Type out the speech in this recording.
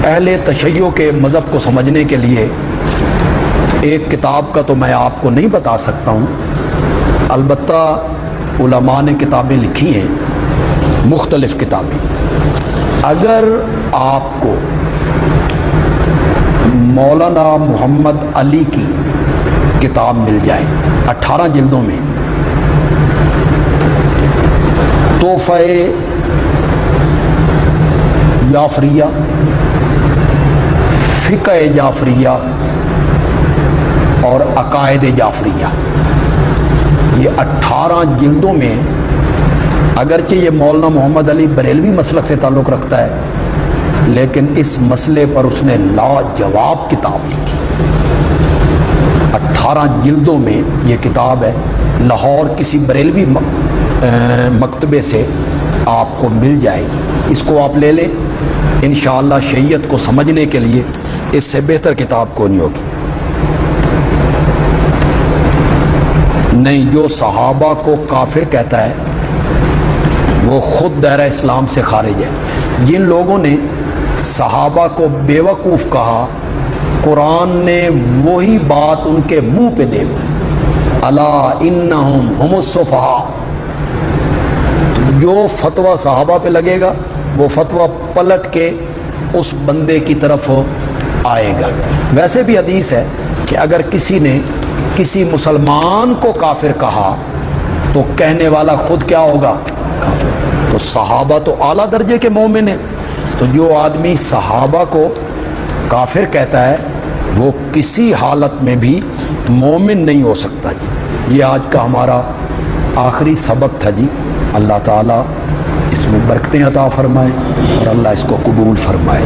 اہل تشیع کے مذہب کو سمجھنے کے لیے ایک کتاب کا تو میں آپ کو نہیں بتا سکتا ہوں، البتہ علماء نے کتابیں لکھی ہیں، مختلف کتابیں۔ اگر آپ کو مولانا محمد علی کی کتاب مل جائے 18 جلدوں میں، تحفہ جعفریہ، فقہ جعفریہ اور عقائد جعفریہ، یہ 18 جلدوں میں، اگرچہ یہ مولانا محمد علی بریلوی مسلک سے تعلق رکھتا ہے، لیکن اس مسئلے پر اس نے لاجواب کتاب لکھی۔ 18 جلدوں میں یہ کتاب ہے، لاہور کسی بریلوی مکتبے سے آپ کو مل جائے گی، اس کو آپ لے لیں، انشاءاللہ شریعت کو سمجھنے کے لیے اس سے بہتر کتاب کو نہیں ہوگی۔ نہیں، جو صحابہ کو کافر کہتا ہے وہ خود دائرہ اسلام سے خارج ہے۔ جن لوگوں نے صحابہ کو بیوقوف کہا، قرآن نے وہی بات ان کے منہ پہ دے دی، الا انہم ہم السفہاء۔ جو فتویٰ صحابہ پہ لگے گا وہ فتویٰ پلٹ کے اس بندے کی طرف آئے گا۔ ویسے بھی حدیث ہے کہ اگر کسی نے کسی مسلمان کو کافر کہا تو کہنے والا خود کیا ہوگا؟ کافر۔ تو صحابہ تو اعلیٰ درجے کے مومن ہیں، تو جو آدمی صحابہ کو کافر کہتا ہے وہ کسی حالت میں بھی مومن نہیں ہو سکتا جی۔ یہ آج کا ہمارا آخری سبق تھا جی۔ اللہ تعالیٰ اس میں برکتیں عطا فرمائے اور اللہ اس کو قبول فرمائے۔